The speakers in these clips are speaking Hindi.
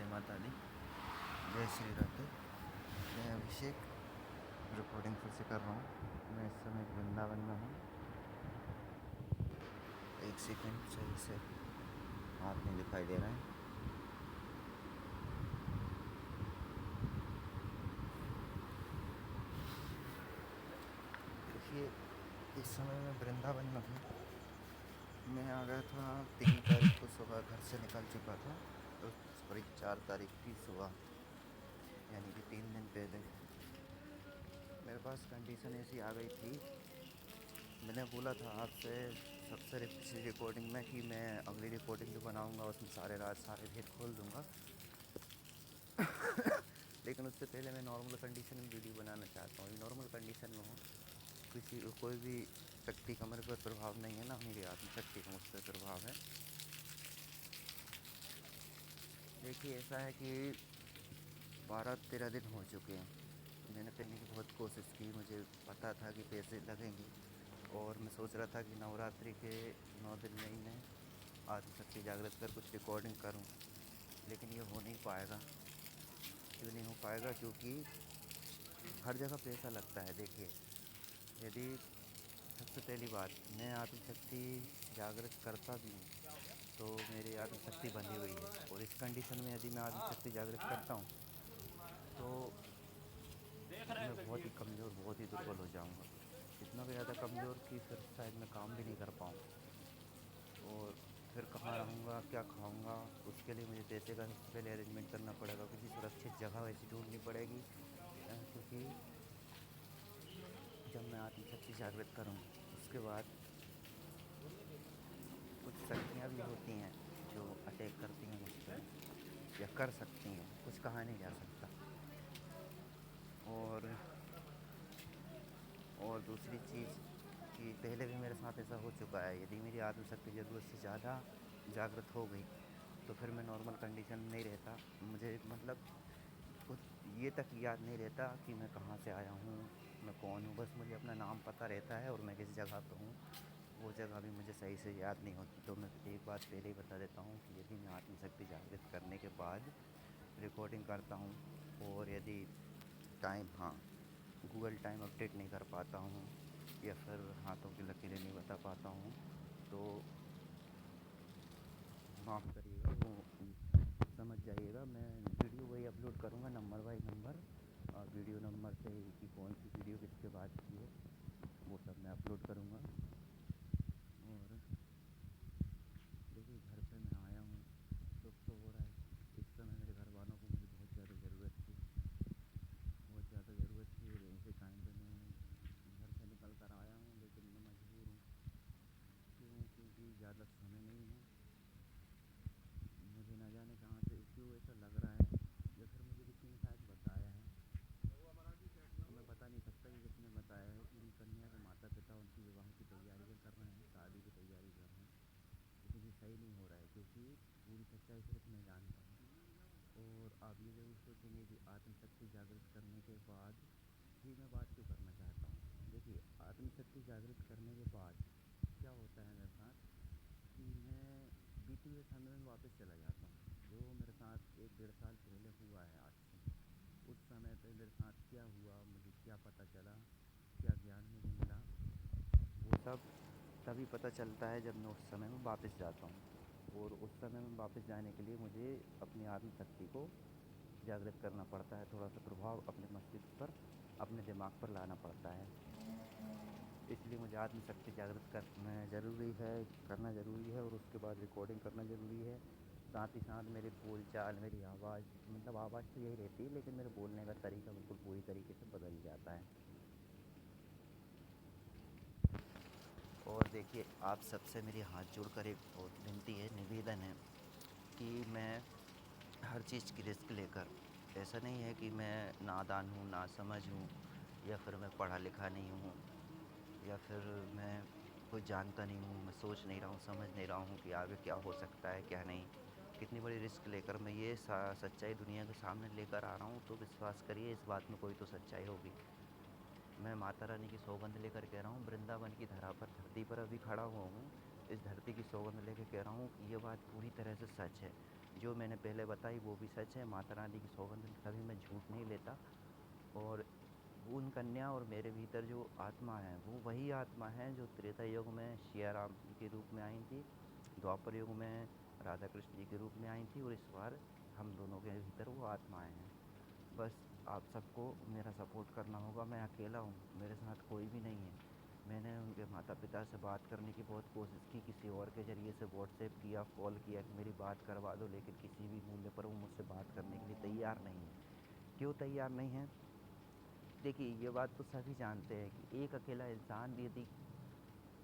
जय माता दी, जय श्री राधे। मैं अभिषेक रिकॉर्डिंग फिर से कर रहा हूँ। मैं इस समय वृंदावन में हूँ। एक सेकंड, सही से हाथ नहीं दिखाई दे रहा है। देखिए, इस समय मैं वृंदावन में हूँ। मैं आ गया था 3 तारीख को सुबह, घर से निकल चुका था। तो करीब 4 तारीख की सुबह, यानी कि 3 दिन पहले मेरे पास कंडीशन ऐसी आ गई थी। मैंने बोला था आपसे सबसे पिछली रिकॉर्डिंग में कि मैं अगली रिकॉर्डिंग जो बनाऊंगा उसमें सारे राज सारे भेद खोल दूंगा। लेकिन उससे पहले मैं नॉर्मल कंडीशन में वीडियो बनाना चाहता हूँ। नॉर्मल कंडीशन में हो, किसी कोई भी शक्ति का मेरे पर प्रभाव नहीं है, ना मेरी आत्मशक्ति का मुझ पर प्रभाव है। देखिए, ऐसा है कि 12-13 दिन हो चुके हैं। मैंने करने की बहुत कोशिश की, मुझे पता था कि पैसे लगेंगे, और मैं सोच रहा था कि नवरात्रि के 9 दिन में ही मैं आत्मशक्ति जागृत कर कुछ रिकॉर्डिंग करूं। लेकिन ये हो नहीं पाएगा। क्यों नहीं हो पाएगा? क्योंकि हर जगह पैसा लगता है। देखिए, यदि सबसे पहली बात, मैं आत्मशक्ति जागृत करता भी हूँ तो मेरी आत्मशक्ति बंधी हुई है, और इस कंडीशन में यदि मैं आत्मशक्ति जागृत करता हूँ तो मैं बहुत ही कमज़ोर, बहुत ही दुर्बल हो जाऊँगा। इतना भी ज़्यादा कमज़ोर कि फिर शायद मैं काम भी नहीं कर पाऊँ, और फिर कहाँ रहूँगा, क्या खाऊँगा, उसके लिए मुझे पैसे का सबसे पहले अरेंजमेंट करना पड़ेगा। किसी सुरक्षित जगह ऐसी ढूंढनी पड़ेगी, क्योंकि जब मैं आत्मशक्ति जागृत करूँगा उसके बाद कुछ शक्तियाँ भी होती हैं जो अटैक करती हैं मुझ पर, या कर सकती हैं, कुछ कहा नहीं जा सकता। और दूसरी चीज़ कि पहले भी मेरे साथ ऐसा हो चुका है। यदि मेरी आत्मशक्ति ज़रूरत से ज़्यादा जागृत हो गई तो फिर मैं नॉर्मल कंडीशन में नहीं रहता। मुझे मतलब कुछ ये तक याद नहीं रहता कि मैं कहाँ से आया हूँ, मैं कौन हूँ। बस मुझे अपना नाम पता रहता है और मैं किस जगह पर हूँ, वो जगह भी मुझे सही से याद नहीं होती। तो मैं एक बात पहले ही बता देता हूँ कि यदि मैं आत्मशक्ति जागृत करने के बाद रिकॉर्डिंग करता हूँ, और यदि टाइम, हाँ, गूगल टाइम अपडेट नहीं कर पाता हूँ, या फिर हाथों की लकीरें नहीं बता पाता हूँ, तो माफ़ करिएगा, वो समझ जाइएगा। मैं वीडियो वही अपलोड करूँगा, number by number, video number से कि कौन सी वीडियो किसके बाद की है, वो सब मैं अपलोड करूँगा। और देखिए, घर पे मैं आया हूँ, सुख तो हो रहा है। इस समय मेरे घर वालों को मुझे बहुत ज़्यादा ज़रूरत थी, बहुत ज़्यादा ज़रूरत थी, और ऐसे टाइम पे मैं घर से निकल कर आया हूँ। लेकिन मैं मजबूर हूँ। क्यों? क्योंकि ज़्यादा समय नहीं है। मुझे ना जाने कहाँ से क्यों ऐसा लग रहा है, या फिर मुझे किसी ने शायद बताया है, मैं बता नहीं सकता कि किसने बताया है कि कन्या के माता पिता उनकी विवाह की तैयारियां कर रहे हैं, शादी की तैयारी कर रहे हैं। लेकिन ये सही नहीं हो रहा है, क्योंकि पूरी सच्चाई सिर्फ मैं जानता हूँ। और आप ये ज़रूर सोचेंगे कि आत्मशक्ति जागृत करने के बाद ही मैं बात क्यों करना चाहता हूँ। देखिए, आत्मशक्ति जागृत करने के बाद क्या होता है मेरे साथ, कि मैं बीते हुए समय में वापस चला जाता हूँ, जो मेरे साथ 1-1.5 साल पहले हुआ है आज से। उस समय पे मेरे साथ क्या हुआ, मुझे क्या पता चला, क्या ज्ञान मुझे मिला, वो सब तभी पता चलता है जब मैं उस समय में वापस जाता हूँ। और उस समय में वापस जाने के लिए मुझे अपनी आत्मशक्ति को जागृत करना पड़ता है। थोड़ा सा प्रभाव अपने मस्तिष्क पर, अपने दिमाग पर लाना पड़ता है। इसलिए मुझे आत्मशक्ति जागृत करना ज़रूरी है, करना ज़रूरी है, और उसके बाद रिकॉर्डिंग करना ज़रूरी है। साथ ही साथ मेरे बोल चाल, मेरी आवाज़, मतलब आवाज़ तो यही रहती है, लेकिन मेरे बोलने का तरीका बिल्कुल पूरी तरीके से बदल जाता है। और देखिए, आप सबसे मेरी हाथ जोड़कर एक बहुत विनती है, निवेदन है, कि मैं हर चीज़ की रिस्क लेकर, ऐसा नहीं है कि मैं नादान हूँ, नासमझ हूँ, या फिर मैं पढ़ा लिखा नहीं हूँ, या फिर मैं कुछ जानता नहीं हूँ, मैं सोच नहीं रहा हूँ, समझ नहीं रहा हूँ कि आगे क्या हो सकता है, क्या नहीं। कितनी बड़ी रिस्क लेकर मैं ये सच्चाई दुनिया के सामने लेकर आ रहा हूँ, तो विश्वास करिए, इस बात में कोई तो सच्चाई होगी। मैं माता रानी की सौगंध लेकर कह रहा हूँ, वृंदावन की धरा पर, धरती पर अभी खड़ा हुआ हूँ। इस धरती की सौगंध लेकर कह रहा हूँ कि ये बात पूरी तरह से सच है। जो मैंने पहले बताई वो भी सच है। माता रानी की सौगंध कभी मैं झूठ नहीं लेता। और उन कन्या और मेरे भीतर जो आत्मा है वो वही आत्मा है जो त्रेता युग में सिया राम जी के रूप में आई थी, द्वापर युग में राधा कृष्ण जी के रूप में आई थी, और इस बार हम दोनों के भीतर वो आत्माएं हैं। बस आप सबको मेरा सपोर्ट करना होगा। मैं अकेला हूँ, मेरे साथ कोई भी नहीं है। मैंने उनके माता पिता से बात करने की बहुत कोशिश की, किसी और के ज़रिए से व्हाट्सएप किया, कॉल किया कि मेरी बात करवा दो, लेकिन किसी भी मूल्य पर वो मुझसे बात करने के लिए तैयार नहीं है। क्यों तैयार नहीं है? देखिए, ये बात तो सभी जानते हैं कि एक अकेला इंसान भी यदि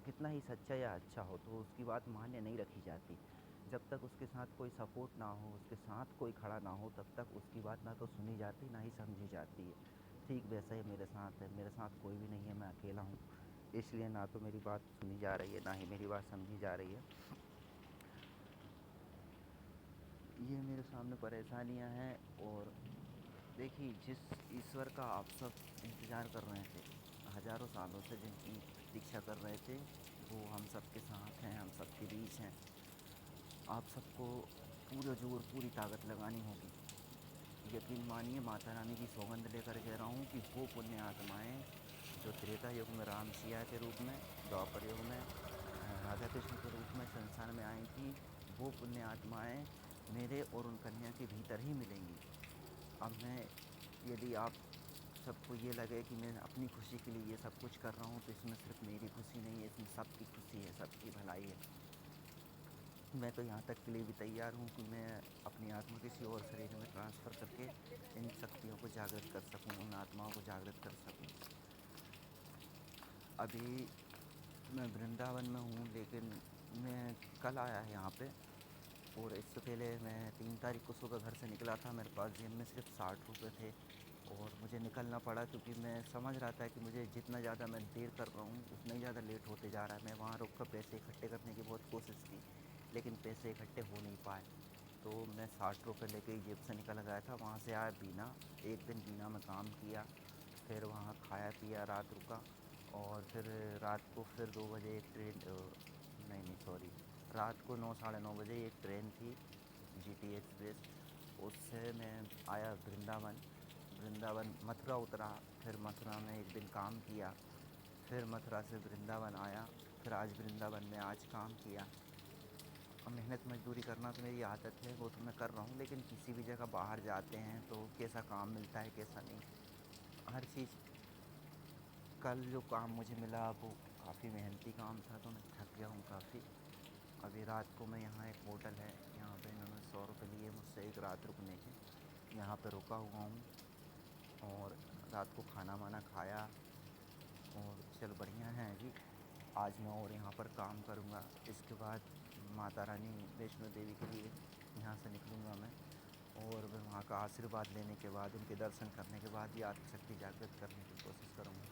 कितना ही सच्चा या अच्छा हो तो उसकी बात मान्य नहीं रखी जाती। जब तक उसके साथ कोई सपोर्ट ना हो, उसके साथ कोई खड़ा ना हो, तब तक उसकी बात ना तो सुनी जाती ना ही समझी जाती है। ठीक वैसा ही मेरे साथ है, मेरे साथ कोई भी नहीं है, मैं अकेला हूँ। इसलिए ना तो मेरी बात सुनी जा रही है, ना ही मेरी बात समझी जा रही है। ये मेरे सामने परेशानियाँ हैं। और देखिए, जिस ईश्वर का आप सब इंतज़ार कर रहे थे, हज़ारों सालों से जिनकी प्रतीक्षा कर रहे थे, वो हम सब के साथ हैं, हम सब के बीच हैं। आप सबको पूरा जोर, पूरी ताकत लगानी होगी। यकीन मानिए, माता रानी की सौगंध लेकर कह रहा हूँ कि वो पुण्य आत्माएँ जो त्रेता युग में राम सिया के रूप में, द्वापर युग में राधा कृष्ण के रूप में संसार में आई थी, वो पुण्य आत्माएँ मेरे और उन कन्या के भीतर ही मिलेंगी। अब मैं, यदि आप सबको ये लगे कि मैं अपनी खुशी के लिए ये सब कुछ कर रहा हूँ, तो इसमें सिर्फ मेरी खुशी नहीं है, इसमें सबकी खुशी है, सबकी भलाई है। मैं तो यहाँ तक के लिए भी तैयार हूँ कि मैं अपनी आत्मा किसी और शरीर में ट्रांसफ़र करके इन शक्तियों को जागृत कर सकूँ, उन आत्माओं को जागृत कर सकूँ। अभी मैं वृंदावन में हूँ, लेकिन मैं कल आया है यहाँ पे। और इससे पहले मैं 3 तारीख को सुबह घर से निकला था, मेरे पास जेब में सिर्फ 60 रुपये थे और मुझे निकलना पड़ा, क्योंकि मैं समझ रहा था कि मुझे जितना ज़्यादा मैं देर कर रहा हूँ उतना ही ज़्यादा लेट होते जा रहा है। मैं वहाँ रुक कर पैसे इकट्ठे करने की बहुत कोशिश की, लेकिन पैसे इकट्ठे हो नहीं पाए। तो मैं 60 रुपये लेके ही जेब से निकल गया था। वहाँ से आया बीना, एक दिन बीना में काम किया, फिर वहाँ खाया पिया, रात रुका। और फिर रात को फिर 2 बजे एक ट्रेन, नहीं नहीं सॉरी, रात को 9 साढ़े 9 बजे एक ट्रेन थी, जीटी एक्सप्रेस। उससे मैं आया वृंदावन। वृंदावन मथुरा उतरा, फिर मथुरा में एक दिन काम किया, फिर मथुरा से वृंदावन आया, फिर आज वृंदावन में आज काम किया। अब मेहनत मजदूरी करना तो मेरी आदत है, वो तो मैं कर रहा हूँ, लेकिन किसी भी जगह बाहर जाते हैं तो कैसा काम मिलता है कैसा नहीं, हर चीज़। कल जो काम मुझे मिला वो काफ़ी मेहनती काम था, तो मैं थक गया हूँ काफ़ी। अभी रात को मैं, यहाँ एक होटल है, यहाँ पे इन्होंने 100 रुपये लिए मुझसे एक रात रुकने के, यहाँ पे रुका हुआ हूँ। और रात को खाना वाना खाया और चल बढ़िया है अभी। आज मैं और यहाँ पर काम करूँगा, इसके बाद माता रानी वैष्णो देवी के लिए यहाँ से निकलूँगा मैं। और मैं वहाँ का आशीर्वाद लेने के बाद, उनके दर्शन करने के बाद ही आत्मशक्ति जागृत करने की कोशिश करूँगा।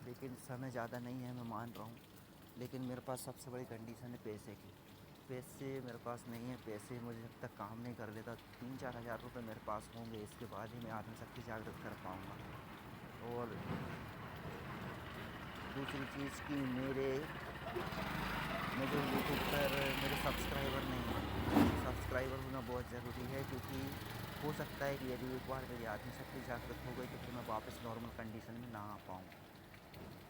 लेकिन समय ज़्यादा नहीं है, मैं मान रहा हूँ, लेकिन मेरे पास सबसे बड़ी कंडीशन है पैसे की। पैसे मेरे पास नहीं है। पैसे मुझे जब तक काम नहीं कर लेता, 3-4 हज़ार रुपये मेरे पास होंगे, इसके बाद ही मैं आत्मशक्ति जागृत कर पाऊँगा। और दूसरी चीज़ कि मुझे यूट्यूब पर मेरे सब्सक्राइबर नहीं हैं। सब्सक्राइबर होना बहुत ज़रूरी है, क्योंकि हो सकता है कि यदि एक बार मेरी आत्मशक्ति जागृत हो गई तो फिर मैं वापस नॉर्मल कंडीशन में ना आ पाऊँ।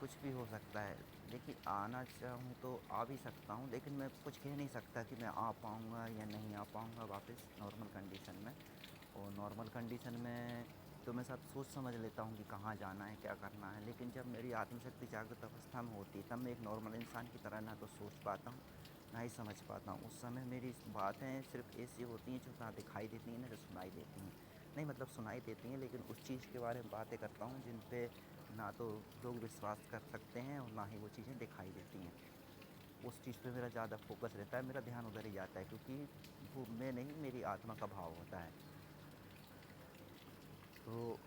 कुछ भी हो सकता है, लेकिन आना चाहूँ तो आ भी सकता हूँ, लेकिन मैं कुछ कह नहीं सकता कि मैं आ पाऊँगा या नहीं आ पाऊँगा वापस नॉर्मल कंडीशन में। और नॉर्मल कंडीशन में तो मैं सब सोच समझ लेता हूँ कि कहाँ जाना है, क्या करना है, लेकिन जब मेरी आत्मशक्ति जागृत अवस्था में होती है तब मैं एक नॉर्मल इंसान की तरह ना तो सोच पाता हूँ, ना ही समझ पाता हूँ। उस समय मेरी बातें सिर्फ़ ऐसी होती हैं जो ना दिखाई देती हैं, ना जो सुनाई देती हैं। नहीं, मतलब सुनाई देती हैं, लेकिन उस चीज़ के बारे में बातें करता हूँ जिन पे ना तो लोग विश्वास कर सकते हैं और ना ही वो चीज़ें दिखाई देती हैं। उस चीज़ पे मेरा ज़्यादा फ़ोकस रहता है, मेरा ध्यान उधर ही जाता है, क्योंकि वो मैं नहीं, मेरी आत्मा का भाव होता है। तो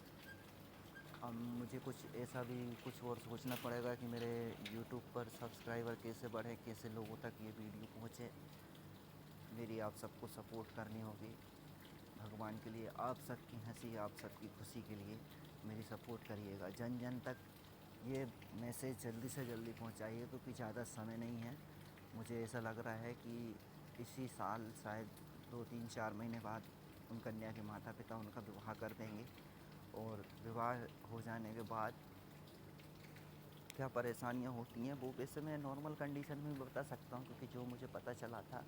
अब मुझे कुछ ऐसा भी कुछ और सोचना पड़ेगा कि मेरे यूट्यूब पर सब्सक्राइबर कैसे बढ़े, कैसे लोगों तक ये वीडियो पहुँचे। मेरी आप सबको सपोर्ट करनी होगी। भगवान के लिए, आप सबकी हंसी, आप सबकी खुशी के लिए मेरी सपोर्ट करिएगा। जन जन तक ये मैसेज जल्दी से जल्दी पहुंचाइए, क्योंकि ज़्यादा समय नहीं है। मुझे ऐसा लग रहा है कि इसी साल शायद 2-3-4 महीने बाद उन कन्या के माता पिता उनका विवाह कर देंगे। और विवाह हो जाने के बाद क्या परेशानियाँ होती हैं वो वैसे मैं नॉर्मल कंडीशन में भी बता सकता हूँ, क्योंकि जो मुझे पता चला था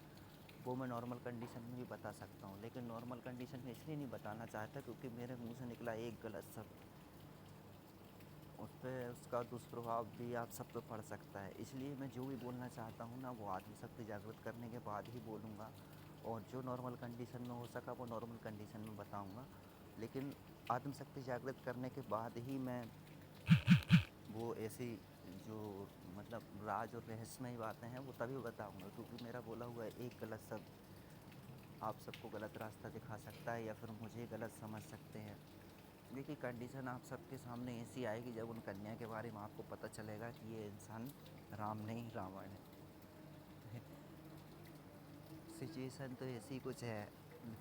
वो मैं नॉर्मल कंडीशन में भी बता सकता हूँ। लेकिन नॉर्मल कंडीशन में इसलिए नहीं बताना चाहता क्योंकि मेरे मुंह से निकला एक गलत शब्द उस पर उसका दुष्प्रभाव भी आप सब पे पड़ सकता है। इसलिए मैं जो भी बोलना चाहता हूँ ना वो आत्मशक्ति जागृत करने के बाद ही बोलूँगा, और जो नॉर्मल कंडीशन में हो सका वो नॉर्मल कंडीशन में बताऊँगा। लेकिन आत्मशक्ति जागृत करने के बाद ही मैं वो ऐसी जो मतलब राज और रहस्यमय बातें हैं वो तभी बताऊँगा, क्योंकि मेरा बोला हुआ एक गलत शब्द आप सबको गलत रास्ता दिखा सकता है या फिर मुझे गलत समझ सकते हैं। देखिए कंडीशन आप सबके सामने ऐसी आएगी जब उन कन्या के बारे में आपको पता चलेगा कि ये इंसान राम नहीं रावण है। सिचुएशन तो ऐसी कुछ है,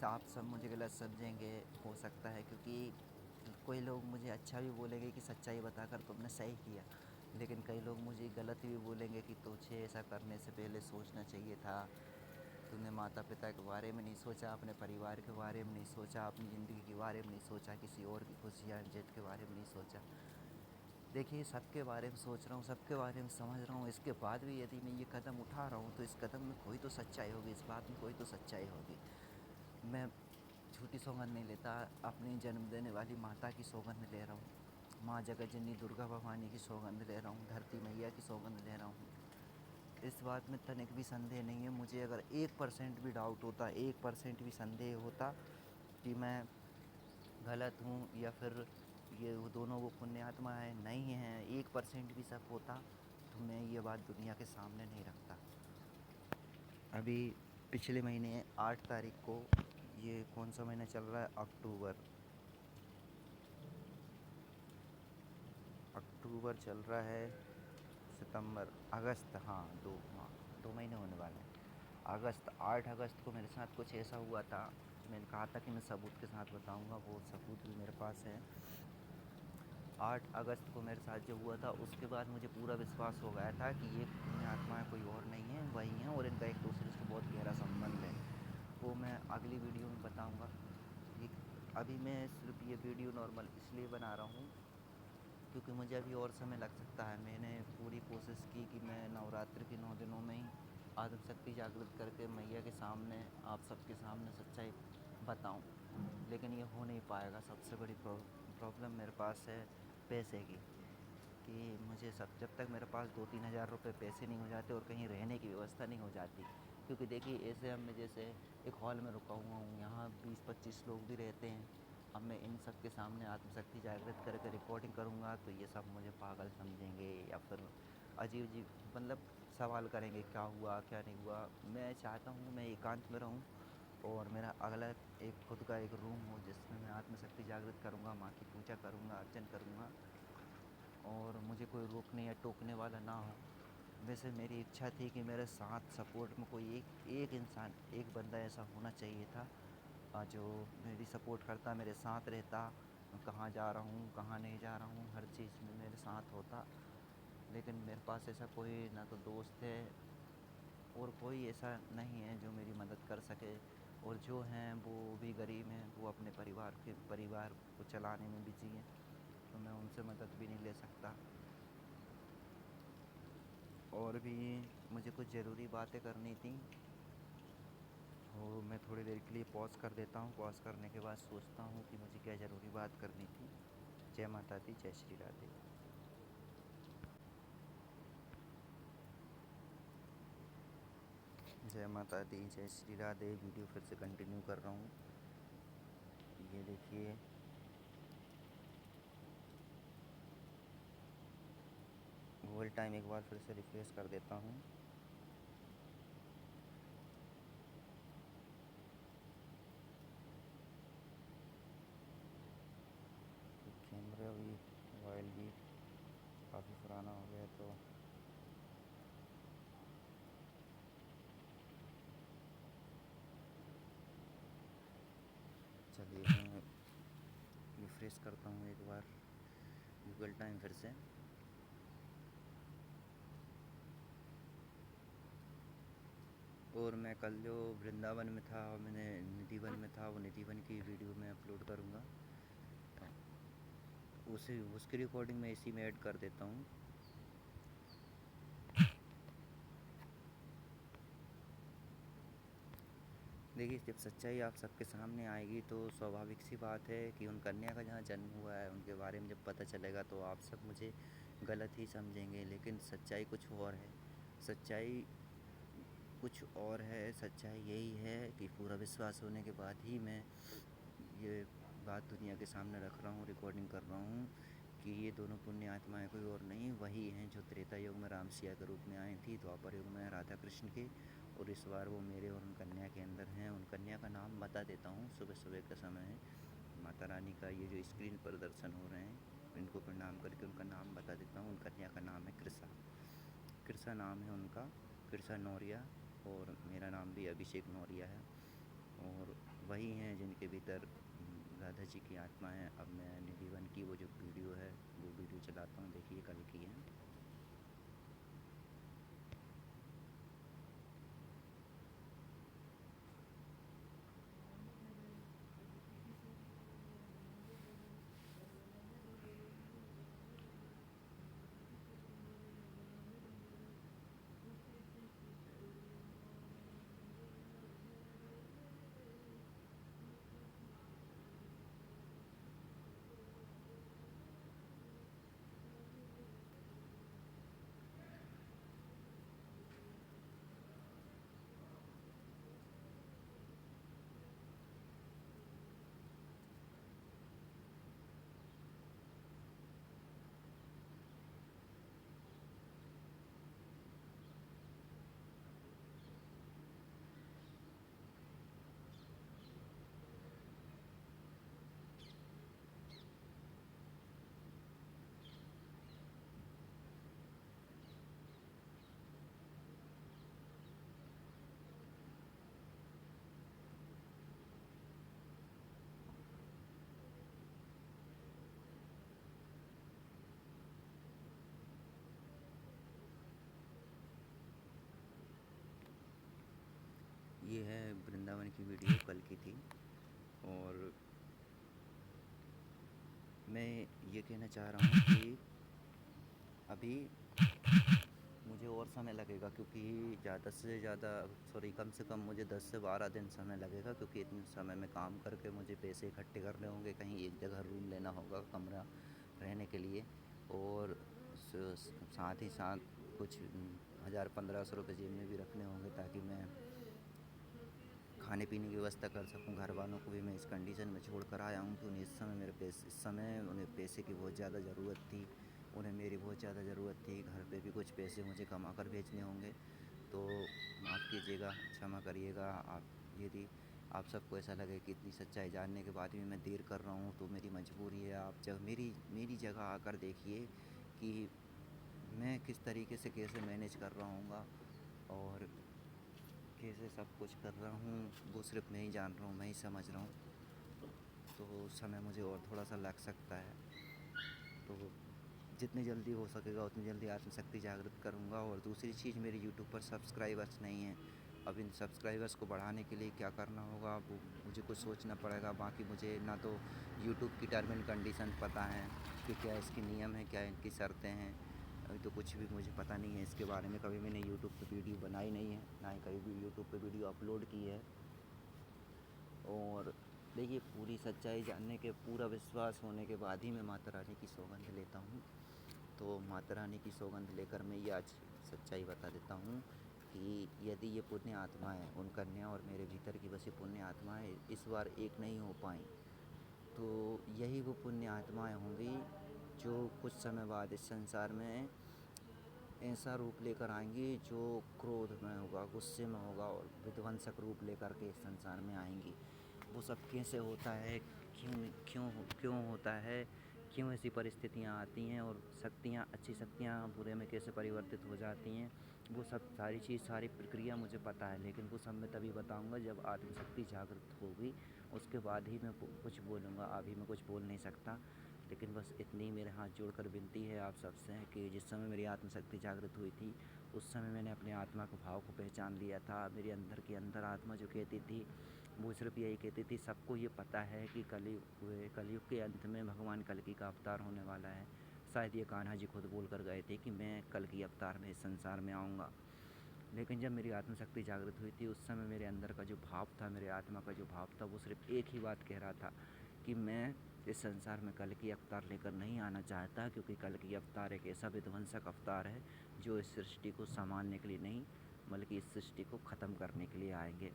आप सब मुझे गलत समझेंगे हो सकता है, क्योंकि कोई लोग मुझे अच्छा भी बोलेंगे कि सच्चाई बताकर तुमने सही किया, लेकिन कई लोग मुझे गलत भी बोलेंगे कि तुझे ऐसा करने से पहले सोचना चाहिए था, तूने माता पिता के बारे में नहीं सोचा, अपने परिवार के बारे में नहीं सोचा, अपनी ज़िंदगी के बारे में नहीं सोचा, किसी और की खुशियाँ इज्जत के बारे में नहीं सोचा। देखिए सबके बारे में सोच रहा हूँ, सबके बारे में समझ रहा हूँ, इसके बाद भी यदि मैं ये कदम उठा रहा हूँ तो इस कदम में कोई तो सच्चाई होगी, इस बात में कोई तो सच्चाई होगी। मैं झूठी सौगंध नहीं लेता, अपनी जन्म देने वाली माता की सौगंध ले रहा हूँ, माँ जगत जननी दुर्गा भवानी की सौगंध ले रहा हूँ, धरती मैया की सौगंध ले रहा हूँ। इस बात में तनिक भी संदेह नहीं है मुझे। अगर 1% भी डाउट होता, 1% भी संदेह होता कि मैं गलत हूँ या फिर ये वो दोनों वो पुण्यात्माएँ नहीं हैं, 1% भी शक होता तो मैं ये बात दुनिया के सामने नहीं रखता। अभी पिछले महीने 8 तारीख को, ये कौन सा महीना चल रहा है, अक्टूबर चल रहा है, सितंबर, अगस्त, हाँ 2 महीने होने वाले हैं। 8 अगस्त को मेरे साथ कुछ ऐसा हुआ था, मैंने कहा था कि मैं सबूत के साथ बताऊंगा, वो सबूत भी मेरे पास है। 8 अगस्त को मेरे साथ जो हुआ था उसके बाद मुझे पूरा विश्वास हो गया था कि ये पुण्यात्माएँ कोई और नहीं हैं, वही हैं, और इनका एक दूसरे से बहुत गहरा संबंध है। वो मैं अगली वीडियो में बताऊंगा। ये अभी मैं सिर्फ ये वीडियो नॉर्मल इसलिए बना रहा हूँ क्योंकि मुझे अभी और समय लग सकता है। मैंने पूरी कोशिश की कि मैं नवरात्रि के 9 दिनों में ही आत्मशक्ति जागृत करके मैया के सामने, आप सबके सामने सच्चाई बताऊं, लेकिन ये हो नहीं पाएगा। सबसे बड़ी प्रॉब्लम मेरे पास है पैसे की, कि मुझे सब जब तक मेरे पास 2-3 हज़ार रुपये पैसे नहीं हो जाते और कहीं रहने की व्यवस्था नहीं हो जाती, क्योंकि देखिए ऐसे हम मैं जैसे एक हॉल में रुका हुआ हूँ, यहाँ 20-25 लोग भी रहते हैं। अब मैं इन सब के सामने आत्मशक्ति जागृत करके रिकॉर्डिंग करूँगा तो ये सब मुझे पागल समझेंगे या फिर अजीब अजीब मतलब सवाल करेंगे, क्या हुआ क्या नहीं हुआ। मैं चाहता हूँ मैं एकांत में रहूँ और मेरा अगला एक खुद का एक रूम हो जिसमें मैं आत्मशक्ति जागृत करूँगा, माँ की पूजा करूँगा, अर्चन करूँगा, और मुझे कोई रोकने या टोकने वाला ना हो। वैसे मेरी इच्छा थी कि मेरे साथ सपोर्ट में कोई एक इंसान, एक बंदा ऐसा होना चाहिए था जो मेरी सपोर्ट करता, मेरे साथ रहता, कहाँ जा रहा हूँ कहाँ नहीं जा रहा हूँ हर चीज़ में मेरे साथ होता। लेकिन मेरे पास ऐसा कोई ना तो दोस्त है और कोई ऐसा नहीं है जो मेरी मदद कर सके, और जो हैं वो भी गरीब हैं, वो अपने परिवार को चलाने में बिजी हैं, तो मैं उनसे मदद भी नहीं ले सकता। और भी मुझे कुछ ज़रूरी बातें करनी थी, तो मैं थोड़ी देर के लिए पॉज़ कर देता हूँ। पॉज़ करने के बाद सोचता हूँ कि मुझे क्या ज़रूरी बात करनी थी। जय माता दी, जय श्री राधे। जय माता दी, जय श्री राधे। वीडियो फिर से कंटिन्यू कर रहा हूँ। ये देखिए, गूगल टाइम एक बार फिर से रिफ्रेश कर देता हूँ। कैमरा भी, मोबाइल भी काफ़ी पुराना हो गया, तो चलिए मैं रिफ्रेश करता हूँ एक बार गूगल टाइम फिर से। और मैं कल जो वृंदावन में था, मैंने निधिवन में था, वो निधिवन की वीडियो मैं अपलोड करूँगा। उसे उसकी रिकॉर्डिंग मैं इसी में ऐड कर देता हूँ। देखिए, जब सच्चाई आप सबके सामने आएगी तो स्वाभाविक सी बात है कि उन कन्या का जहाँ जन्म हुआ है उनके बारे में जब पता चलेगा तो आप सब मुझे गलत ही समझेंगे, लेकिन सच्चाई कुछ और है। सच्चाई कुछ और है। सच्चाई यही है कि पूरा विश्वास होने के बाद ही मैं ये बात दुनिया के सामने रख रहा हूँ, रिकॉर्डिंग कर रहा हूँ कि ये दोनों पुण्य आत्माएँ कोई और नहीं, वही हैं जो त्रेता युग में राम सिया के रूप में आई थी, द्वापर युग में राधा कृष्ण के, और इस बार वो मेरे और उन कन्या के अंदर हैं। उन कन्या का नाम बता देता हूँ, सुबह सुबह का समय है। माता रानी का ये जो स्क्रीन पर दर्शन हो रहे हैं, इनको प्रणाम करके उनका नाम बता देता हूँ। उन कन्या का नाम है कृषा। कृषा नाम है उनका, कृषा नौरिया, और मेरा नाम भी अभिषेक नौरिया है। और वही हैं जिनके भीतर राधा जी की आत्मा है। अब मैं निधिवन की वो जो वीडियो है वो वीडियो चलाता हूँ, देखिए कल की है। ये है वृंदावन की वीडियो, कल की थी। और मैं ये कहना चाह रहा हूँ कि अभी मुझे और समय लगेगा, क्योंकि ज़्यादा से ज़्यादा कम से कम मुझे 10 से 12 दिन समय लगेगा, क्योंकि इतने समय में काम करके मुझे पैसे इकट्ठे करने होंगे, कहीं एक जगह रूम लेना होगा कमरा रहने के लिए, और साथ ही साथ कुछ 1000-1500 रुपये जेब में भी रखने होंगे, ताकि मैं खाने पीने की व्यवस्था कर सकूं। घर वालों को भी मैं इस कंडीशन में छोड़ कर आया हूं कि उन्हें इस समय उन्हें पैसे की बहुत ज़्यादा ज़रूरत थी, उन्हें मेरी बहुत ज़्यादा ज़रूरत थी। घर पे भी कुछ पैसे मुझे कमा कर भेजने होंगे, तो माफ़ कीजिएगा, क्षमा करिएगा। आप यदि आप सबको ऐसा लगे कि इतनी सच्चाई जानने के बाद भी मैं देर कर रहा हूँ, तो मेरी मजबूरी है। आप जब मेरी जगह आकर देखिए कि मैं किस तरीके से कैसे मैनेज कर रहा हूँगा और कैसे सब कुछ कर रहा हूँ, वो सिर्फ मैं ही जान रहा हूँ, मैं ही समझ रहा हूँ। तो उस समय मुझे और थोड़ा सा लग सकता है, तो जितनी जल्दी हो सकेगा उतनी जल्दी आत्मशक्ति जागृत करूँगा। और दूसरी चीज़, मेरे यूट्यूब पर सब्सक्राइबर्स नहीं हैं। अब इन सब्सक्राइबर्स को बढ़ाने के लिए क्या करना होगा, वो मुझे कुछ सोचना पड़ेगा। बाकी मुझे ना तो यूट्यूब की टर्म एंड कंडीशन पता है कि क्या इसके नियम हैं, क्या इनकी शर्तें हैं। अभी तो कुछ भी मुझे पता नहीं है इसके बारे में। कभी मैंने यूट्यूब पे वीडियो बनाई नहीं है, ना ही कभी भी यूट्यूब पे वीडियो अपलोड की है। और देखिए, पूरी सच्चाई जानने के, पूरा विश्वास होने के बाद ही मैं माता रानी की सौगंध लेता हूँ। तो माता रानी की सौगंध लेकर मैं ये आज सच्चाई बता देता हूँ कि यदि ये पुण्य आत्माएँ, उन कन्या और मेरे भीतर की बसी पुण्य आत्माएँ इस बार एक नहीं हो पाईं, तो यही वो पुण्य आत्माएँ होंगी जो कुछ समय बाद इस संसार में ऐसा रूप लेकर आएंगी जो क्रोध में होगा, गुस्से में होगा, और विध्वंसक रूप लेकर के इस संसार में आएंगी। वो सब कैसे होता है, क्यों होता है, क्यों ऐसी परिस्थितियाँ आती हैं, और शक्तियाँ, अच्छी शक्तियाँ बुरे में कैसे परिवर्तित हो जाती हैं, वो सब सारी चीज़, सारी प्रक्रिया मुझे पता है। लेकिन वो सब मैं तभी बताऊँगा जब आत्मशक्ति जागृत होगी, उसके बाद ही मैं कुछ बोलूँगा। अभी मैं कुछ बोल नहीं सकता, लेकिन बस इतनी मेरे हाथ जोड़कर विनती है आप सबसे कि जिस समय मेरी आत्मशक्ति जागृत हुई थी उस समय मैंने अपने आत्मा के भाव को पहचान लिया था। मेरे अंदर की अंदर आत्मा जो कहती थी वो सिर्फ यही कहती थी, सबको ये पता है कि कलयुग के अंत में भगवान कल्कि का अवतार होने वाला है। शायद ये कान्हा जी खुद बोल कर गए थे कि मैं कल्कि अवतार में इस संसार में आऊँगा। लेकिन जब मेरी आत्मशक्ति जागृत हुई थी उस समय मेरे अंदर का जो भाव था, मेरे आत्मा का जो भाव था, वो सिर्फ एक ही बात कह रहा था कि मैं इस संसार में कल्कि अवतार लेकर नहीं आना चाहता, क्योंकि कल्कि अवतार एक ऐसा विध्वंसक अवतार है जो इस सृष्टि को संभालने के लिए नहीं बल्कि इस सृष्टि को ख़त्म करने के लिए आएंगे।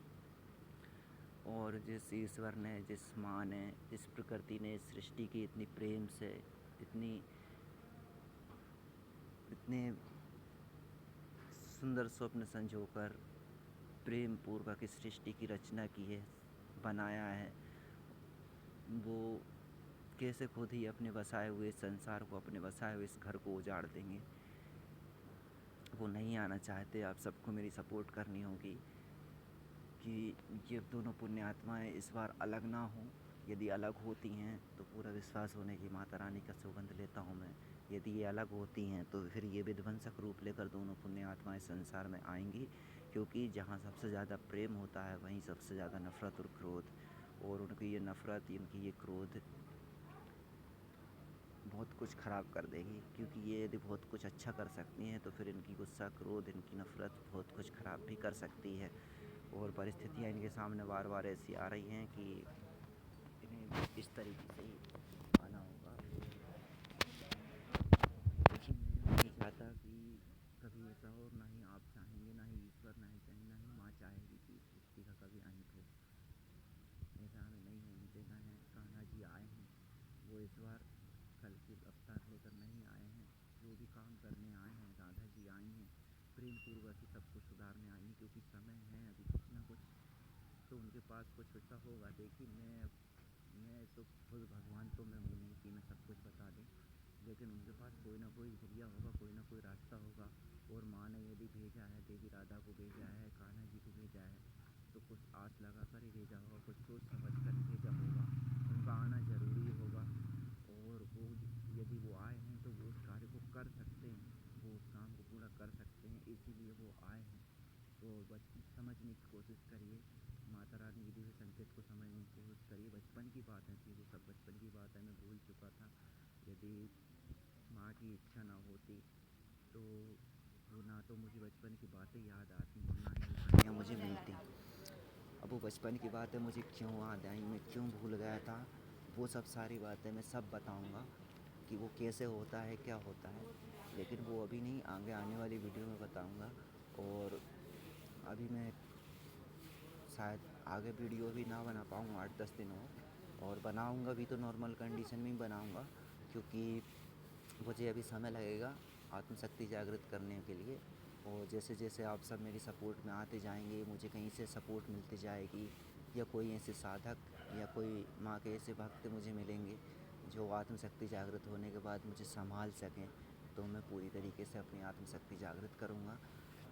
और जिस ईश्वर ने, जिस माँ ने, जिस प्रकृति ने इस सृष्टि की इतनी प्रेम से, इतनी इतने सुंदर स्वप्न संजोकर प्रेम पूर्वक इस सृष्टि की रचना की है, बनाया है, वो कैसे खुद ही अपने बसाए हुए संसार को, अपने बसाए हुए इस घर को उजाड़ देंगे। वो नहीं आना चाहते। आप सबको मेरी सपोर्ट करनी होगी कि ये दोनों पुण्य आत्माएँ इस बार अलग ना हों। यदि अलग होती हैं तो पूरा विश्वास होने की माता रानी का सौगंध लेता हूँ मैं। यदि ये अलग होती हैं तो फिर ये विध्वंसक रूप लेकर दोनों पुण्य आत्माएँ संसार में आएंगी, क्योंकि जहाँ सबसे ज़्यादा प्रेम होता है वहीं सबसे ज़्यादा नफ़रत और क्रोध, और उनकी ये नफ़रत, इनकी ये क्रोध बहुत कुछ ख़राब कर देगी। क्योंकि ये यदि बहुत कुछ अच्छा कर सकती हैं तो फिर इनकी गुस्सा, क्रोध, इनकी नफ़रत बहुत कुछ ख़राब भी कर सकती है। और परिस्थितियाँ इनके सामने बार बार ऐसी आ रही हैं कि इन्हें इस तरीके से ही आना होगा। लेकिन मैं नहीं चाहता कि कभी ऐसा हो, ना ही आप चाहेंगे, ना ही ईश्वर ना ही चाहेंगे, ना ही माँ चाहेगी कि इस सृष्टि का कभी अंत हो। ऐसा हमें नहीं होने देना है। कान्हा जी आए हैं, वो इस बार कल्कि अवतार लेकर नहीं आए हैं। जो भी काम करने आए हैं, राधा जी आई हैं प्रेम पूर्वक ही सब कुछ सुधारने आई हैं, क्योंकि समय है अभी कुछ ना कुछ तो उनके पास कुछ ऐसा होगा। देखिए मैं तो खुद भगवान तो मैं हूँ नहीं कि मैं सब कुछ बता दूँ, लेकिन उनके पास कोई ना कोई जरिया होगा, कोई ना कोई रास्ता होगा। और माँ ने यदि भेजा है, देवी राधा को भेजा है, कान्हा जी को भेजा है, तो कुछ आस लगा कर ही भेजा होगा, कुछ सोच समझ कर ही भेजा होगा। उनका आना ज़रूरी होगा। और वो यदि वो आए हैं तो वो उस कार्य को कर सकते हैं, वो उस काम को पूरा कर सकते हैं, इसीलिए वो आए हैं। तो समझने की कोशिश करिए, माता रानी के दिव्य संकेत को समझने की कोशिश करिए। बचपन की बातें थी, वो सब बचपन की बात है, मैं भूल चुका था। यदि माँ की इच्छा ना होती तो वो ना तो मुझे बचपन की बातें याद आती और ना ही वो कहानियाँ मुझे मिलती। अब वो बचपन की बातें मुझे क्यों याद आई, मैं क्यों भूल गया था, वो सब सारी बातें मैं सब बताऊँगा कि वो कैसे होता है, क्या होता है। लेकिन वो अभी नहीं, आगे आने वाली वीडियो में बताऊँगा। और अभी मैं शायद आगे वीडियो भी ना बना पाऊँ 8-10 दिनों, और बनाऊँगा भी तो नॉर्मल कंडीशन में ही बनाऊँगा, क्योंकि मुझे अभी समय लगेगा आत्मशक्ति जागृत करने के लिए। और जैसे जैसे आप सब मेरी सपोर्ट में आते जाएंगे, मुझे कहीं से सपोर्ट मिलती जाएगी, या कोई ऐसे साधक या कोई माँ के ऐसे भक्त मुझे मिलेंगे जो आत्मशक्ति जागृत होने के बाद मुझे संभाल सकें, तो मैं पूरी तरीके से अपनी आत्मशक्ति जागृत करूँगा।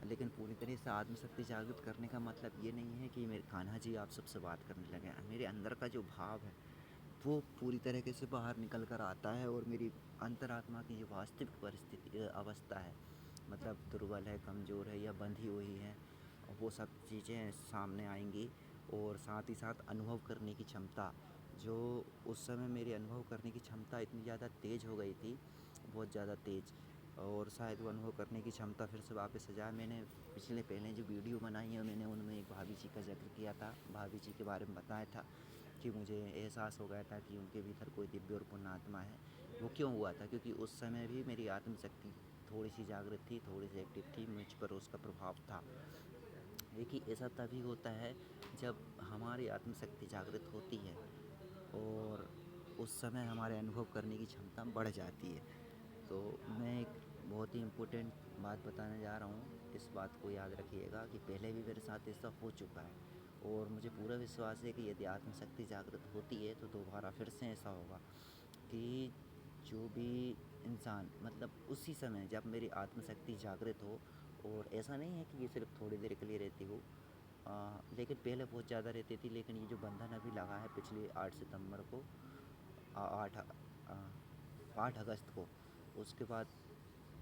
लेकिन पूरी तरह से आत्मशक्ति जागृत करने का मतलब ये नहीं है कि मेरे कान्हा जी आप सबसे बात करने लगे। मेरे अंदर का जो भाव है वो पूरी तरीके से बाहर निकल कर आता है, और मेरी अंतरात्मा की जो वास्तविक परिस्थिति अवस्था है, मतलब दुर्बल है, कमज़ोर है या बंधी हुई है, वो सब चीज़ें सामने आएंगी। और साथ ही साथ अनुभव करने की क्षमता, जो उस समय मेरी अनुभव करने की क्षमता इतनी ज़्यादा तेज़ हो गई थी, बहुत ज़्यादा तेज़। और शायद वो अनुभव करने की क्षमता फिर से वापस आ जाए। मैंने पिछले पहले जो वीडियो बनाई है मैंने उनमें एक भाभी जी का जिक्र किया था, भाभी जी के बारे में बताया था कि मुझे एहसास हो गया था कि उनके भीतर कोई दिव्य और पुण्य आत्मा है। वो क्यों हुआ था, क्योंकि उस समय भी मेरी आत्मशक्ति थोड़ी सी जागृत थी, थोड़ी सी एक्टिव थी, मुझ पर उसका प्रभाव था। देखिए ऐसा तभी होता है जब हमारी आत्मशक्ति जागृत होती है और उस समय हमारे अनुभव करने की क्षमता बढ़ जाती है। तो मैं एक बहुत ही इम्पोर्टेंट बात बताने जा रहा हूँ, इस बात को याद रखिएगा कि पहले भी मेरे साथ ऐसा हो चुका है, और मुझे पूरा विश्वास है कि यदि आत्मशक्ति जागृत होती है तो दोबारा फिर से ऐसा होगा कि जो भी इंसान, मतलब उसी समय जब मेरी आत्मशक्ति जागृत हो, और ऐसा नहीं है कि ये सिर्फ थोड़ी देर के लिए रहती हो, लेकिन पहले बहुत ज़्यादा रहती थी। लेकिन ये जो बंधन अभी लगा है पिछले 8 सितंबर को, 8 8 अगस्त को। उसके बाद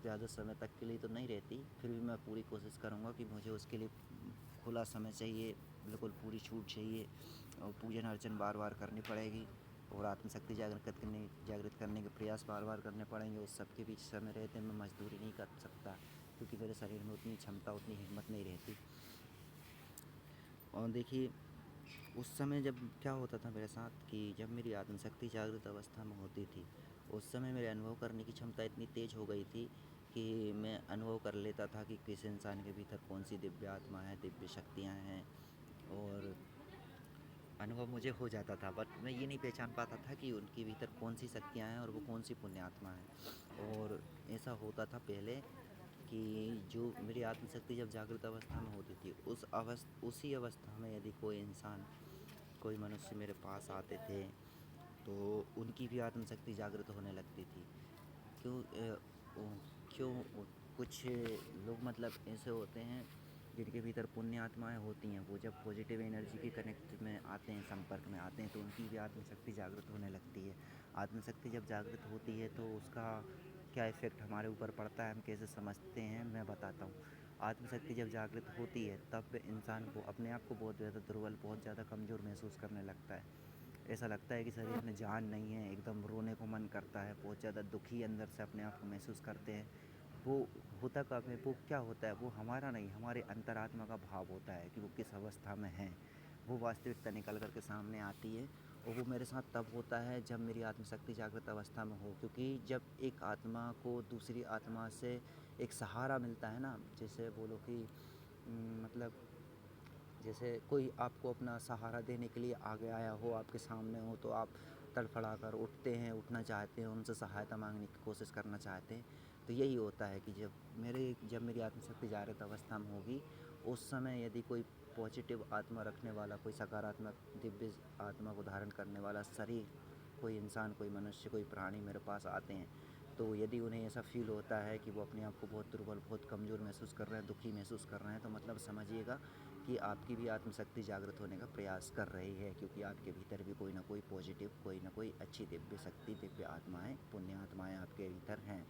ज़्यादा समय तक के लिए तो नहीं रहती, फिर भी मैं पूरी कोशिश करूँगा कि मुझे उसके लिए खुला समय चाहिए, बिल्कुल पूरी छूट चाहिए और पूजन अर्चन बार बार करनी पड़ेगी और आत्मशक्ति जागृत करने के प्रयास बार बार करने पड़ेंगे। उस सब के बीच समय रहते मैं मजदूरी नहीं कर सकता, क्योंकि मेरे शरीर में उतनी क्षमता, उतनी हिम्मत नहीं रहती। और देखिए, उस समय जब क्या होता था मेरे साथ कि जब मेरी आत्मशक्ति जागृत अवस्था में होती थी, उस समय मेरे अनुभव करने की क्षमता इतनी तेज़ हो गई थी कि मैं अनुभव कर लेता था कि किस इंसान के भीतर कौन सी दिव्य आत्मा है, दिव्य शक्तियाँ हैं। और अनुभव मुझे हो जाता था, बट मैं ये नहीं पहचान पाता था कि उनके भीतर कौन सी शक्तियाँ हैं और वो कौन सी पुण्यात्मा है। और ऐसा होता था पहले कि जो मेरी आत्मशक्ति जब जागृत अवस्था में होती थी, उसी अवस्था में यदि कोई इंसान, कोई मनुष्य मेरे पास आते थे, तो उनकी भी आत्मशक्ति जागृत होने लगती थी। क्यों क्यों कुछ लोग मतलब ऐसे होते हैं जिनके भीतर पुण्य आत्माएँ होती हैं, वो जब पॉजिटिव एनर्जी के कनेक्ट में आते हैं, संपर्क में आते हैं, तो उनकी भी आत्मशक्ति जागृत होने लगती है। आत्मशक्ति जब जागृत होती है तो उसका क्या इफ़ेक्ट हमारे ऊपर पड़ता है, हम कैसे समझते हैं, मैं बताता हूँ। आत्मशक्ति जब जागृत होती है तब इंसान को अपने आप को बहुत ज़्यादा दुर्बल, बहुत ज़्यादा कमज़ोर महसूस करने लगता है। ऐसा लगता है कि शरीर में जान नहीं है, एकदम रोने को मन करता है, बहुत ज़्यादा दुखी अंदर से अपने आप को महसूस करते हैं। वो होता कब है, वो क्या होता है, वो हमारा नहीं, हमारे अंतरात्मा का भाव होता है कि वो किस अवस्था में है। वो वास्तविकता निकल कर के सामने आती है और वो मेरे साथ तब होता है जब मेरी आत्मशक्ति जागृत अवस्था में हो। क्योंकि जब एक आत्मा को दूसरी आत्मा से एक सहारा मिलता है ना, जैसे बोलो कि मतलब जैसे कोई आपको अपना सहारा देने के लिए आगे आया हो, आपके सामने हो, तो आप तड़फड़ा कर उठते हैं, उठना चाहते हैं, उनसे सहायता मांगने की कोशिश करना चाहते हैं। तो यही होता है कि जब मेरी आत्मशक्ति जागृत अवस्था में होगी, उस समय यदि कोई पॉजिटिव आत्मा रखने वाला, कोई सकारात्मक दिव्य आत्मा को धारण करने वाला शरीर, कोई इंसान, कोई मनुष्य, कोई प्राणी मेरे पास आते हैं, तो यदि उन्हें ऐसा फ़ील होता है कि वो अपने आप को बहुत दुर्बल, बहुत कमज़ोर महसूस कर रहे हैं, दुखी महसूस कर रहे हैं, तो मतलब समझिएगा कि आपकी भी आत्मशक्ति जागृत होने का प्रयास कर रही है, क्योंकि आपके भीतर भी कोई ना कोई पॉजिटिव, कोई ना कोई अच्छी दिव्य शक्ति, दिव्य आत्माएँ, पुण्य आत्माएँ आपके भीतर हैं।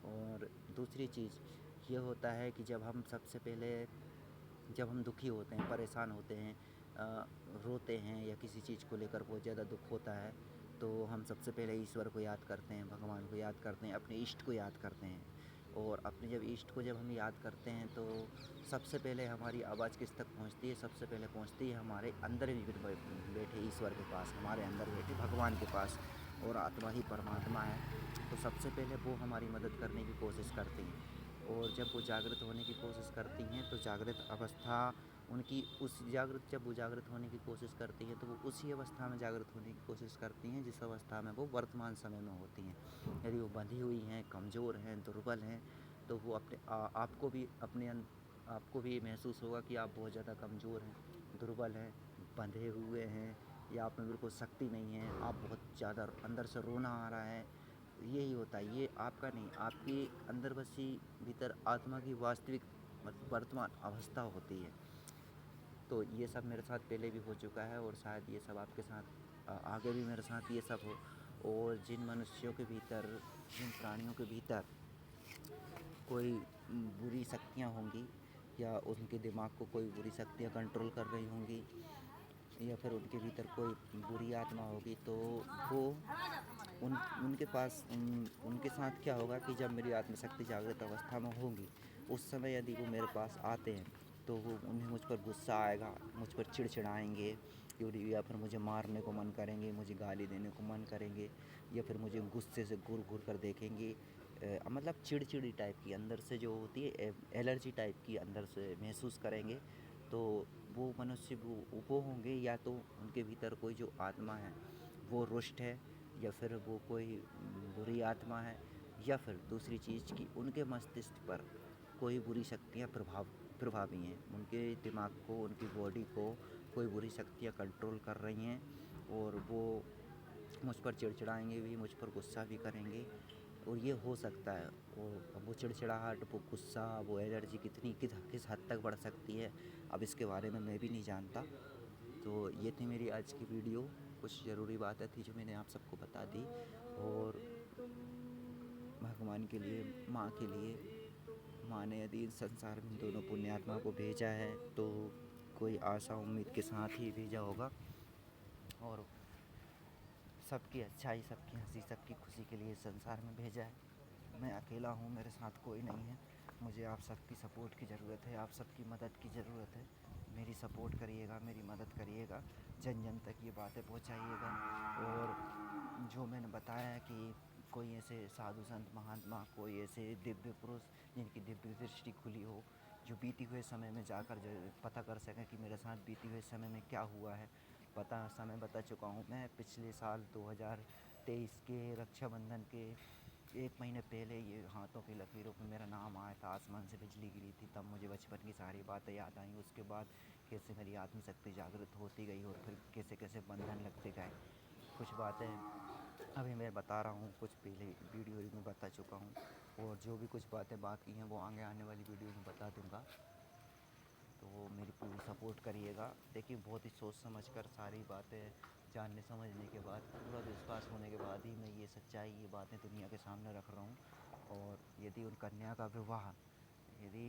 और दूसरी चीज़ ये होता है कि जब हम दुखी होते हैं, परेशान होते हैं, रोते हैं या किसी चीज़ को लेकर बहुत ज़्यादा दुख होता है, तो हम सबसे पहले ईश्वर को याद करते हैं, भगवान को याद करते हैं, अपने इष्ट को याद करते हैं। और अपने जब इष्ट को जब हम याद करते हैं तो सबसे पहले हमारी आवाज़ किस तक पहुंचती है? सबसे पहले पहुंचती है हमारे अंदर ही बैठे ईश्वर के पास, हमारे अंदर बैठे भगवान के पास। और आत्मा ही परमात्मा है, तो सबसे पहले वो हमारी मदद करने की कोशिश करती हैं। और जब वो जागृत होने की कोशिश करती हैं तो जागृत अवस्था उनकी उस जागृत जब वो जागृत होने की कोशिश करती हैं तो वो उसी अवस्था में जागृत होने की कोशिश करती हैं जिस अवस्था में वो वर्तमान समय में होती हैं। यदि वो बंधी हुई हैं, कमज़ोर हैं, दुर्बल हैं, तो वो आपको भी महसूस होगा कि आप बहुत ज़्यादा कमज़ोर हैं, दुर्बल हैं, बंधे हुए हैं, या आप में बिल्कुल शक्ति नहीं है, आप बहुत ज़्यादा अंदर से रोना आ रहा है। यही होता है, ये आपका नहीं, आपकी अंदर बसी भीतर आत्मा की वास्तविक वर्तमान अवस्था होती है। तो ये सब मेरे साथ पहले भी हो चुका है और शायद ये सब आपके साथ आगे भी मेरे साथ ये सब हो। और जिन मनुष्यों के भीतर, जिन प्राणियों के भीतर कोई बुरी शक्तियाँ होंगी, या उनके दिमाग को कोई बुरी शक्तियाँ कंट्रोल कर रही होंगी, या फिर उनके भीतर कोई बुरी आत्मा होगी, तो वो उन उनके पास उनके साथ क्या होगा कि जब मेरी आत्मशक्ति जागृत अवस्था में होंगी, उस समय यदि वो मेरे पास आते हैं, तो वो उन्हें मुझ पर गुस्सा आएगा, मुझ पर चिड़चिड़ाएंगे, या फिर मुझे मारने को मन करेंगे, मुझे गाली देने को मन करेंगे, या फिर मुझे गुस्से से घूर घूर कर देखेंगे। मतलब चिड़चिड़ी टाइप की अंदर से जो होती है, एलर्जी टाइप की अंदर से महसूस करेंगे। तो वो मनुष्य वो होंगे, या तो उनके भीतर कोई जो आत्मा है वो रुष्ट है, या फिर वो कोई बुरी आत्मा है, या फिर दूसरी चीज़ कि उनके मस्तिष्क पर कोई बुरी शक्तियाँ प्रभावी हैं, उनके दिमाग को, उनकी बॉडी को कोई बुरी शक्तियाँ कंट्रोल कर रही हैं। और वो मुझ पर चिड़चिड़ाएंगे भी, मुझ पर गुस्सा भी करेंगे। और ये हो सकता है, और अब वो चिड़चिड़ाहट, वो गुस्सा, वो एनर्जी किस हद तक बढ़ सकती है, अब इसके बारे में मैं भी नहीं जानता। तो ये थी मेरी आज की वीडियो, कुछ ज़रूरी बातें थी जो मैंने आप सबको बता दी। और भगवान के लिए, माँ के लिए। माँ ने यदि इस संसार में दोनों पुण्यात्मा को भेजा है तो कोई आशा उम्मीद के साथ ही भेजा होगा, और सबकी अच्छाई, सबकी हंसी, सबकी खुशी के लिए संसार में भेजा है। मैं अकेला हूँ, मेरे साथ कोई नहीं है। मुझे आप सबकी सपोर्ट की ज़रूरत है, आप सबकी मदद की ज़रूरत है। मेरी सपोर्ट करिएगा, मेरी मदद करिएगा, जन जन तक ये बातें पहुँचाइएगा। और जो मैंने बताया है कि कोई ऐसे साधु संत महात्मा, कोई ऐसे दिव्य पुरुष जिनकी दिव्य दृष्टि खुली हो, जो बीती हुए समय में जाकर जो पता कर सकें कि मेरे साथ बीती हुए समय में क्या हुआ है। समय बता चुका हूँ मैं। पिछले साल 2023 के रक्षाबंधन के 1 महीने पहले ये हाथों की लकीरों पे मेरा नाम आया था, आसमान से बिजली गिरी थी, तब मुझे बचपन की सारी बातें याद आई। उसके बाद कैसे मेरी आत्मशक्ति जागृत होती गई और फिर कैसे कैसे बंधन लगते गए। कुछ बातें अभी मैं बता रहा हूँ, कुछ पहले वीडियो में बता चुका हूँ, और जो भी कुछ बातें बाकी हैं वो आगे आने वाली वीडियो में बता दूँगा। तो मेरी पूरी सपोर्ट करिएगा। देखिए, बहुत ही सोच समझ कर सारी बातें जानने समझने के बाद, पूरा विश्वास होने के बाद ही मैं ये सच्चाई, ये बातें दुनिया के सामने रख रहा हूँ। और यदि उन कन्या का विवाह यदि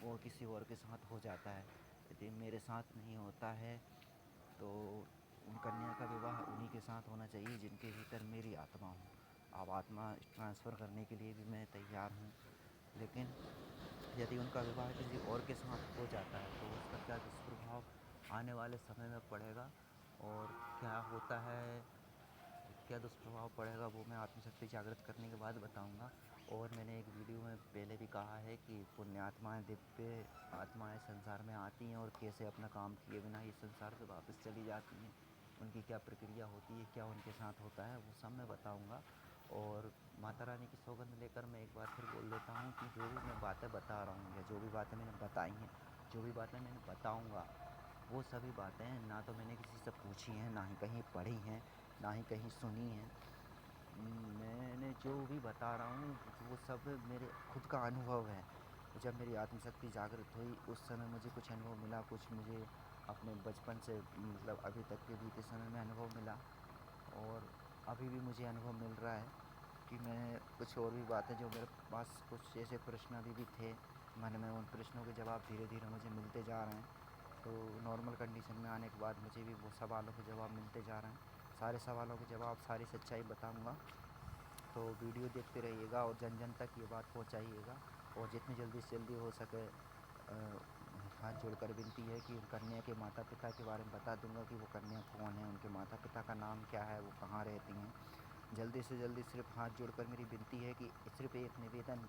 और किसी और के साथ हो जाता है, यदि मेरे साथ नहीं होता है, तो उन कन्या का विवाह उन्हीं के साथ होना चाहिए जिनके भीतर मेरी आत्मा हो। अब आत्मा ट्रांसफ़र करने के लिए भी मैं तैयार हूँ, लेकिन यदि उनका विवाह किसी और के साथ हो जाता है तो उसका क्या दुष्प्रभाव आने वाले समय में पड़ेगा, और क्या होता है, क्या दुष्प्रभाव पड़ेगा, वो मैं आत्मशक्ति जागृत करने के बाद बताऊंगा। और मैंने एक वीडियो में पहले भी कहा है कि पुण्यात्माएं, दिव्य आत्माएं संसार में आती हैं और कैसे अपना काम किए बिना ये संसार से वापस चली जाती हैं। उनकी क्या प्रक्रिया होती है, क्या उनके साथ होता है, वो सब मैं बताऊंगा। और माता रानी की सौगंध लेकर मैं एक बार फिर बोल देता हूँ कि जो भी मैं बातें बता रहा हूँ, या जो भी बातें मैंने बताई हैं, जो भी बातें मैंने बताऊँगा, वो सभी बातें ना तो मैंने किसी से पूछी हैं, ना ही कहीं पढ़ी हैं, ना ही कहीं सुनी हैं। मैंने जो भी बता रहा हूँ वो सब मेरे खुद का अनुभव है। जब मेरी आत्मशक्ति जागृत हुई उस समय मुझे कुछ अनुभव मिला, कुछ मुझे अपने बचपन से मतलब अभी तक के बीते समय में अनुभव मिला, और अभी भी मुझे अनुभव मिल रहा है कि मैं कुछ और भी बातें, जो मेरे पास कुछ ऐसे प्रश्न अभी भी थे मन में, उन प्रश्नों के जवाब धीरे धीरे मुझे मिलते जा रहे हैं। तो नॉर्मल कंडीशन में आने के बाद मुझे भी वो सवालों के जवाब मिलते जा रहे हैं। सारे सवालों के जवाब, सारी सच्चाई बताऊंगा। तो वीडियो देखते रहिएगा और जन जन तक ये बात पहुंचाइएगा। और जितनी जल्दी से जल्दी हो सके, हाथ जोड़कर विनती है कि उन कन्या के माता पिता के बारे में बता दूंगा कि वो कन्या कौन है, उनके माता पिता का नाम क्या है, वो कहाँ रहती हैं। जल्दी से जल्दी सिर्फ हाथ जोड़कर मेरी विनती है कि सिर्फ एक निवेदन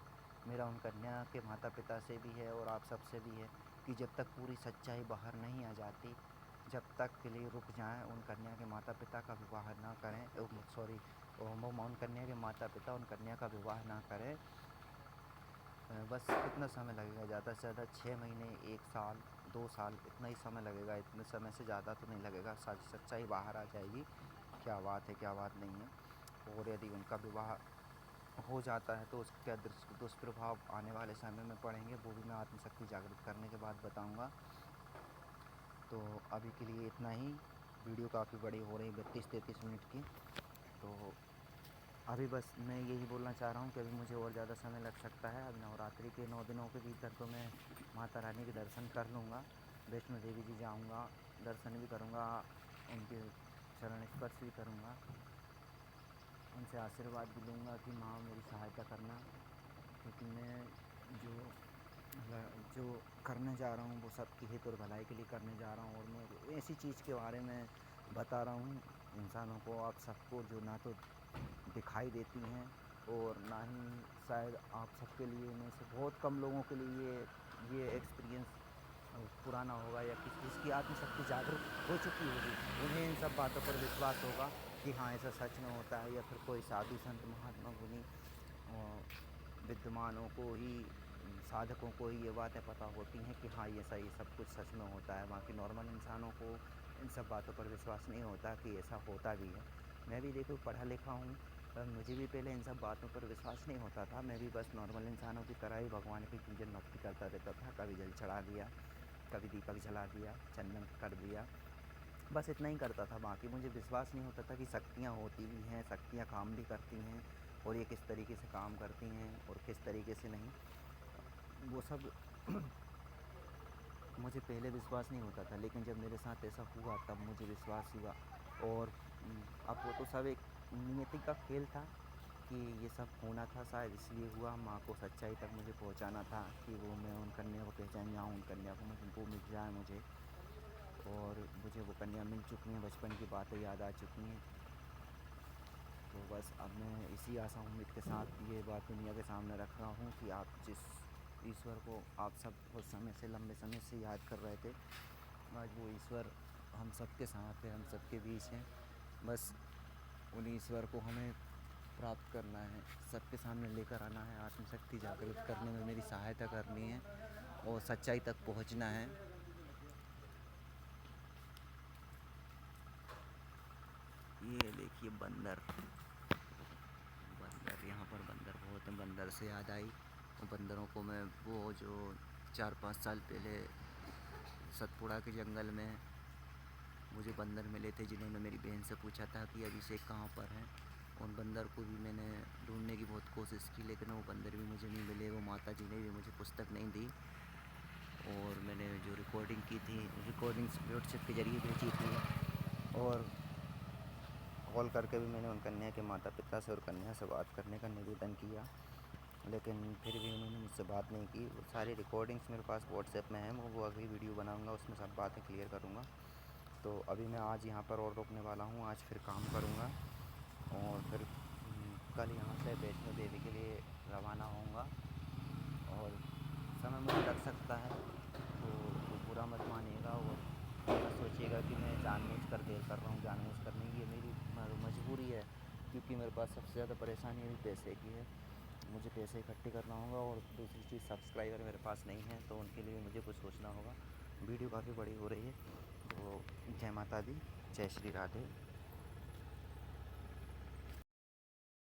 मेरा उन कन्या के माता पिता से भी है और आप सबसे भी है कि जब तक पूरी सच्चाई बाहर नहीं आ जाती, जब तक के लिए रुक जाएं, उन कन्या के माता पिता का विवाह ना करें। सॉरी, उन कन्या के माता पिता उन कन्या का विवाह ना करें। बस कितना समय लगेगा, ज़्यादा से ज़्यादा 6 महीने, 1 साल, 2 साल, इतना ही समय लगेगा। इतने समय से ज़्यादा तो नहीं लगेगा, सारी सच्चाई बाहर आ जाएगी, क्या बात है क्या बात नहीं है। और यदि उनका विवाह हो जाता है तो उसके क्या दुष्प्रभाव आने वाले समय में पड़ेंगे, वो भी मैं आत्मशक्ति जागृत करने के बाद बताऊंगा। तो अभी के लिए इतना ही। वीडियो काफ़ी बड़ी हो रही, 32-33 मिनट की। तो अभी बस मैं यही बोलना चाह रहा हूँ कि अभी मुझे और ज़्यादा समय लग सकता है। अभी नवरात्रि के 9 दिनों के भीतर तो मैं माता रानी के दर्शन कर लूँगा। वैष्णो देवी जी जाऊँगा, दर्शन भी करूँगा, उनके चरण स्पर्श भी करूँगा, उनसे आशीर्वाद भी लूँगा कि माँ मेरी सहायता करना, क्योंकि मैं जो जो करने जा रहा हूँ वो सबकी हित और भलाई के लिए करने जा रहा हूँ। और मैं ऐसी चीज़ के बारे में बता रहा हूँ इंसानों को, आप सबको, जो ना तो दिखाई देती हैं और ना ही शायद आप सबके लिए में से बहुत कम लोगों के लिए ये एक्सपीरियंस पुराना होगा, या जिसकी आत्मशक्ति जागरूक हो चुकी होगी उन्हें इन सब बातों पर विश्वास होगा कि हाँ ऐसा सच में होता है। या फिर कोई साधु संत महात्मा गुणी विद्वानों को ही, साधकों को ही ये बातें पता होती हैं कि हाँ ये सब कुछ सच में होता है। बाकी नॉर्मल इंसानों को इन सब बातों पर विश्वास नहीं होता कि ऐसा होता भी है। मैं भी देखो पढ़ा लिखा हूँ, पर मुझे भी पहले इन सब बातों पर विश्वास नहीं होता था। मैं भी बस नॉर्मल इंसानों की तरह ही भगवान की पूजन भक्ति करता रहता था। कभी जल चढ़ा दिया, कभी दीपक जला दिया, चंदन कर दिया, बस इतना ही करता था। बाकी मुझे विश्वास नहीं होता था कि शक्तियाँ होती भी हैं, शक्तियाँ काम भी करती हैं, और ये किस तरीके से काम करती हैं और किस तरीके से नहीं, वो सब मुझे पहले विश्वास नहीं होता था, लेकिन जब मेरे साथ ऐसा हुआ तब मुझे विश्वास हुआ। और अब वो तो सब एक नियति का खेल था कि ये सब होना था, शायद इसलिए हुआ। माँ को सच्चाई तक मुझे पहुंचाना था कि वो मैं उन कन्या को पहचान जाऊँ, उन कन्या को मुझे वो मिल जाए मुझे। और मुझे वो कन्या मिल चुकी हैं, बचपन की बातें याद आ चुकी हैं। तो बस अब मैं इसी आशा उम्मीद के साथ ये बात दुनिया के सामने रख रहा हूँ कि आप जिस ईश्वर को आप सब बहुत समय से, लंबे समय से याद कर रहे थे, आज वो ईश्वर हम सब के साथ है, हम सब के बीच हैं। बस उन ईश्वर को हमें प्राप्त करना है, सबके सामने लेकर आना है, आत्मशक्ति जागृत करने में मेरी सहायता करनी है और सच्चाई तक पहुंचना है। ये देखिए बंदर, यहाँ पर बंदर बहुत हैं। बंदर से याद आई, और बंदरों को मैं वो जो 4-5 साल पहले सतपुड़ा के जंगल में मुझे बंदर मिले थे, जिन्होंने मेरी बहन से पूछा था कि अभिषेक कहाँ पर है। उन बंदर को भी मैंने ढूंढने की बहुत कोशिश की, लेकिन वो बंदर भी मुझे नहीं मिले। वो माता जी ने भी मुझे पुस्तक नहीं दी, और मैंने जो रिकॉर्डिंग की थी, रिकॉर्डिंग्स व्हाट्सएप के ज़रिए भेजी थी, और कॉल करके भी मैंने उन कन्या के माता पिता से और कन्या से बात करने का निवेदन किया, लेकिन फिर भी उन्होंने मुझसे बात नहीं की। वो सारी रिकॉर्डिंग्स मेरे पास व्हाट्सएप में है, मैं वो अभी वीडियो बनाऊंगा, उसमें सब बातें क्लियर करूंगा। तो अभी मैं आज यहाँ पर और रुकने वाला हूँ, आज फिर काम करूँगा, और फिर कल यहाँ से वैष्णो देवी के लिए रवाना होऊंगा। और समय मुझे लग सकता है, तो बुरा मत मानिएगा, और मत सोचिएगा कि मैं जानबूझकर देर कर रहा हूँ। जानबूझकर नहीं, ये मेरी मजबूरी है, क्योंकि मेरे पास सबसे ज़्यादा परेशानी अभी पैसे की है। मुझे पैसे इकट्ठे करना होगा, और दूसरी चीज़ सब्सक्राइबर मेरे पास नहीं है, तो उनके लिए मुझे कुछ सोचना होगा। वीडियो काफ़ी बड़ी हो रही है, तो जय माता दी, जय श्री राधे।